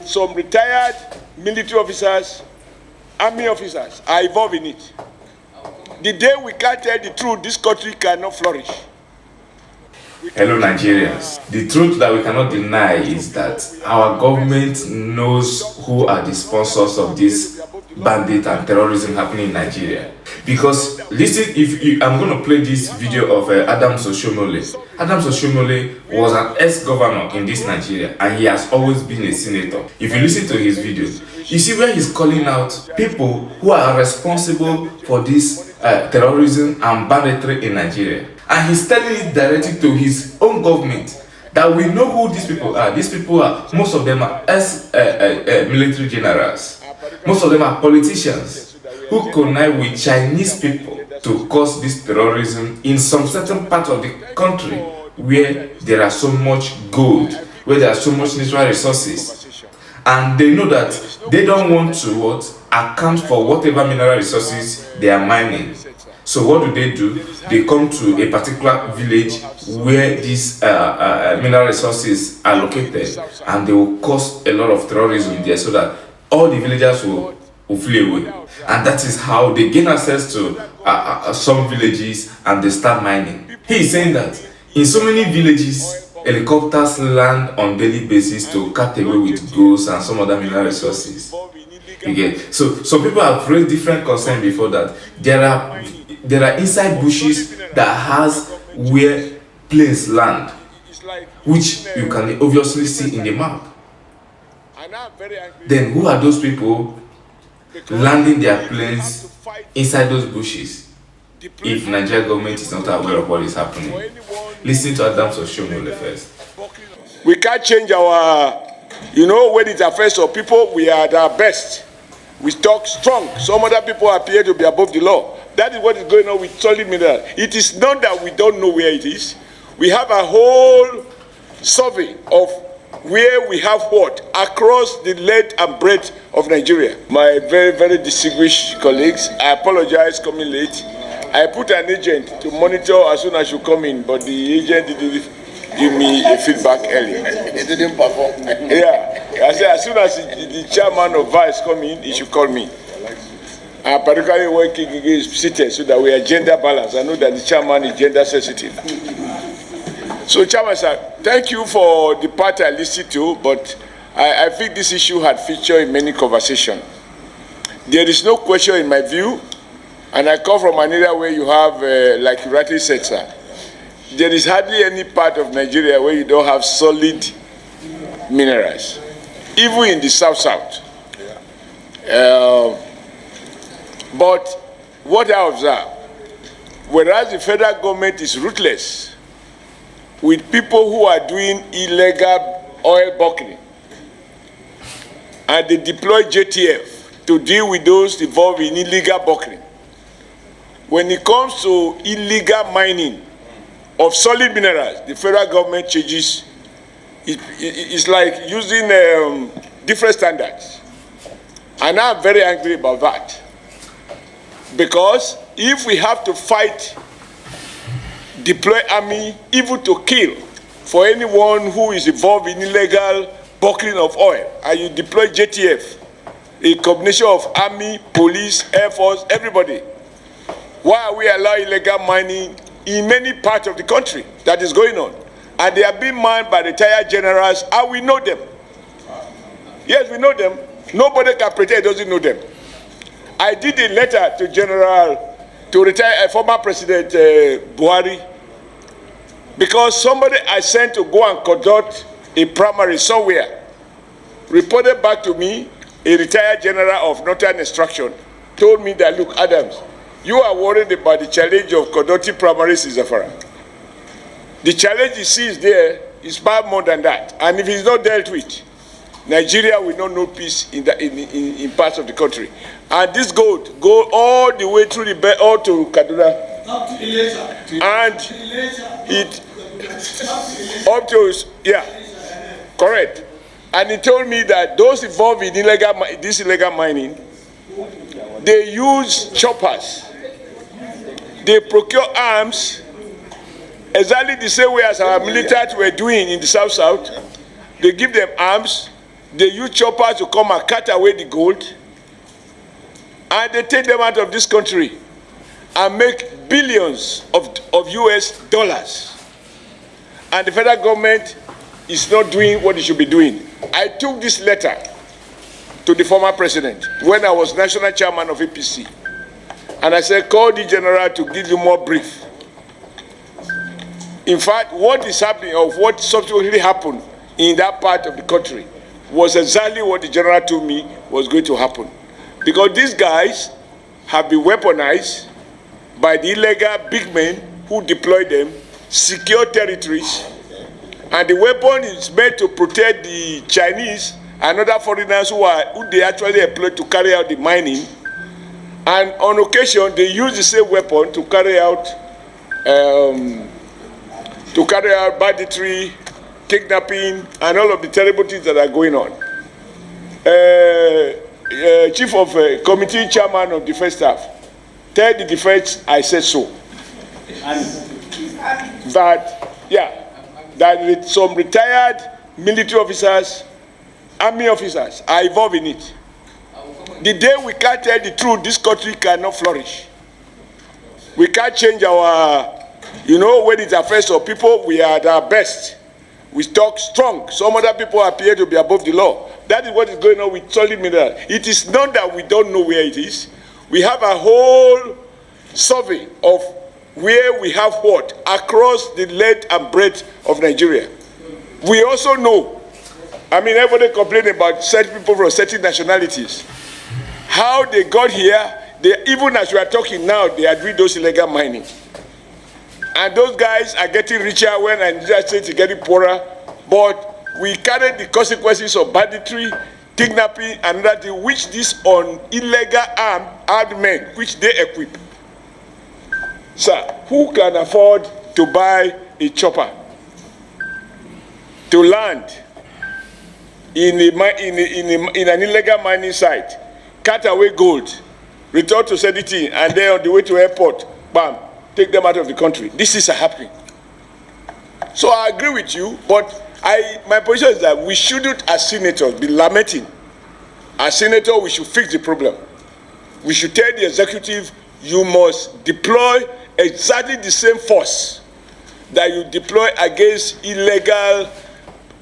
some retired military officers, army officers are involved in it. The day we can't tell the truth, this country cannot flourish. Hello Nigerians, the truth that we cannot deny is that our government knows who are the sponsors of this bandit and terrorism happening in Nigeria. Because listen, I'm going to play this video of Oshiomolo. Oshiomolo was an ex-governor in this Nigeria and he has always been a senator. If you listen to his videos, you see where he's calling out people who are responsible for this terrorism and banditry in Nigeria. And he's telling it directly to his own government that we know who these people are. These people are, most of them are military generals. Most of them are politicians who connive with Chinese people to cause this terrorism in some certain part of the country where there are so much gold, where there are so much natural resources. And they know that they don't want to account for whatever mineral resources they are mining. So what do? They come to a particular village where these mineral resources are located, and they will cause a lot of terrorism there so that all the villagers will flee away. And that is how they gain access to some villages and they start mining. He is saying that in so many villages, helicopters land on daily basis to cut away with gold and some other mineral resources. Okay. So some people have raised different concerns before that. There are inside bushes that has where planes land, which you can obviously see in the map. Then who are those people landing their planes inside those bushes if Nigeria government is not aware of what is happening? Listen to Oshiomolo first. We can't change our, when it affects our people, we are at our best. We talk strong. Some other people appear to be above the law. That is what is going on with solid mineral. It is not that we don't know where it is. We have a whole survey of where we have what across the length and breadth of Nigeria. My very, very distinguished colleagues, I apologize coming late. I put an agent to monitor as soon as you come in, but the agent didn't give me a feedback early. He didn't perform. Yeah, I said as soon as the chairman of vice come in, he should call me. I'm particularly working against seated so that we are gender balanced. I know that the chairman is gender sensitive. So, Chairman, sir, thank you for the part I listened to, but I think this issue had featured in many conversations. There is no question in my view, and I come from an area where you have, like you rightly said, sir, there is hardly any part of Nigeria where you don't have solid minerals, even in the south-south. But what I observe, whereas the federal government is ruthless with people who are doing illegal oil buckling, and they deploy JTF to deal with those involved in illegal buckling. When it comes to illegal mining of solid minerals, the federal government changes. It's like using different standards. And I'm very angry about that. Because if we have to fight, deploy army, even to kill, for anyone who is involved in illegal buckling of oil, and you deploy JTF, a combination of army, police, air force, everybody, why are we allowing illegal mining in many parts of the country that is going on? And they are being mined by retired generals, and we know them. Yes, we know them. Nobody can pretend doesn't know them. I did a letter to former President Buhari, because somebody I sent to go and conduct a primary somewhere reported back to me, a retired general of Northern Instruction, told me that, look, Adams, you are worried about the challenge of conducting primaries in Zamfara. The challenge you see is there is far more than that. And if it's not dealt with, Nigeria will not know peace in parts of the country. And this gold go all the way through the belt, all to Kaduna. And it up to, yeah, correct. And he told me that those involved in this illegal mining, they use choppers. They procure arms exactly the same way as our military were doing in the South-South. They give them arms, they use choppers to come and cut away the gold, and they take them out of this country and make billions of US dollars. And the federal government is not doing what it should be doing. I took this letter to the former president when I was national chairman of APC. And I said, call the general to give you more brief. In fact, what is happening, or what subsequently happened in that part of the country, was exactly what the general told me was going to happen. Because these guys have been weaponized by the illegal big men who deploy them, secure territories, and the weapon is meant to protect the Chinese and other foreigners who they actually employ to carry out the mining. And on occasion, they use the same weapon to carry out banditry, kidnapping, and all of the terrible things that are going on. Chief of Committee Chairman of Defense Staff, tell the defense I said so. That some retired military officers, army officers are involved in it. The day we can't tell the truth, this country cannot flourish. We can't change our, when it affects our people, we are at our best. We talk strong. Some other people appear to be above the law. That is what is going on with solid mineral. It is not that we don't know where it is. We have a whole survey of where we have what across the length and breadth of Nigeria. We also know, everybody complaining about certain people from certain nationalities. How they got here, even as we are talking now, they are doing those illegal mining. And those guys are getting richer when Nigeria State is getting poorer. But we carry the consequences of banditry, kidnapping, and that which these on illegal armed men, which they equip. Sir, who can afford to buy a chopper to land in an illegal mining site, cut away gold, return to Sediti, and then on the way to airport, bam, take them out of the country? This is happening. So I agree with you, but my position is that we shouldn't, as senators, be lamenting. As senators, we should fix the problem. We should tell the executive, you must deploy exactly the same force that you deploy against illegal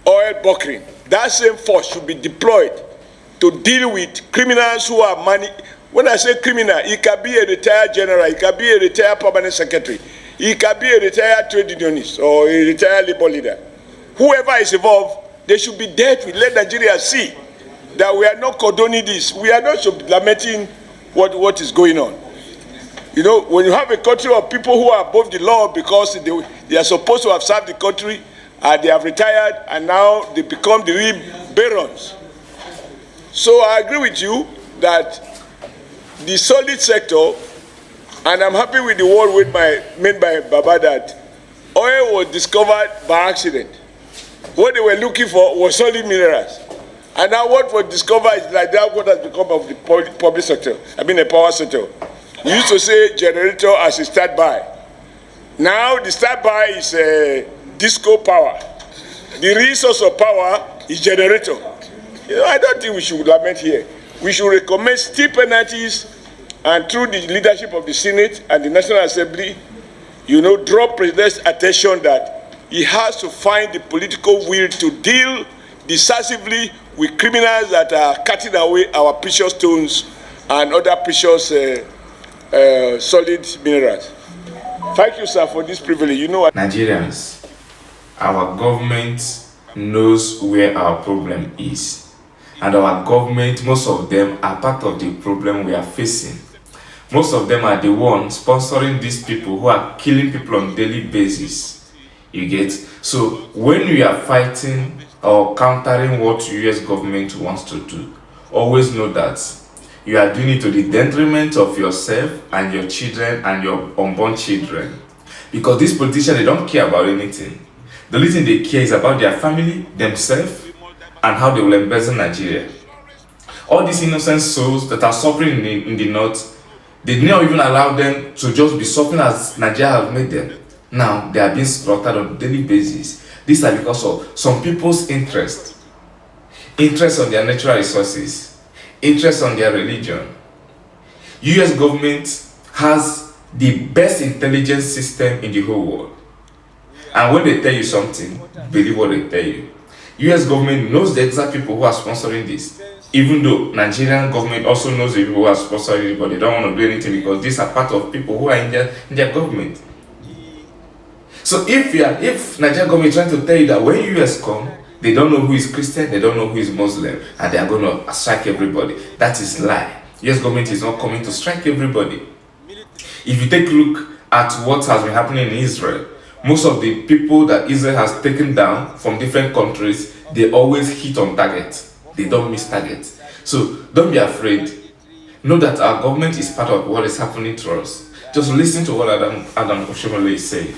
oil bunkering. That same force should be deployed to deal with criminals who are money. When I say criminal, it can be a retired general, it can be a retired permanent secretary, it can be a retired trade unionist or a retired labor leader. Whoever is involved, they should be dealt with. Let Nigeria see that we are not condoning this. We are not lamenting what is going on. When you have a country of people who are above the law because they are supposed to have served the country, and they have retired, and now they become the real barons. So I agree with you that the solid sector, and I'm happy with the word made by Baba that oil was discovered by accident. What they were looking for was solid minerals. And now what was discovered is like that what has become of the public sector, the power sector. We used to say generator as a standby. Now the standby is disco power. The resource of power is generator. I don't think we should lament here. We should recommend steep penalties, and through the leadership of the Senate and the National Assembly, draw President's attention that he has to find the political will to deal decisively with criminals that are cutting away our precious stones and other precious solid minerals. Thank you, sir, for this privilege. Nigerians, our government knows where our problem is. And our government, most of them are part of the problem we are facing. Most of them are the ones sponsoring these people who are killing people on a daily basis. You get? So when we are fighting or countering what the US government wants to do, always know that you are doing it to the detriment of yourself and your children and your unborn children. Because these politicians, they don't care about anything. The only thing they care is about their family, themselves, and how they will embezzle Nigeria. All these innocent souls that are suffering in the north, they did not even allow them to just be suffering as Nigeria has made them. Now, they are being slaughtered on a daily basis. These are because of some people's interest. interest on their natural resources, interest on their religion. US government has the best intelligence system in the whole world. And when they tell you something, believe what they tell you. US government knows the exact people who are sponsoring this. Even though Nigerian government also knows the people who are sponsoring it, but they don't want to do anything because these are part of people who are in their government. So if Nigerian government is trying to tell you that when US come, they don't know who is Christian, they don't know who is Muslim, and they are going to strike everybody, that is lie. US government is not coming to strike everybody. If you take a look at what has been happening in Israel, most of the people that Israel has taken down from different countries, they always hit on target. They don't miss targets. So don't be afraid. Know that our government is part of what is happening to us. Just listen to what Adam Oshiomolo is saying.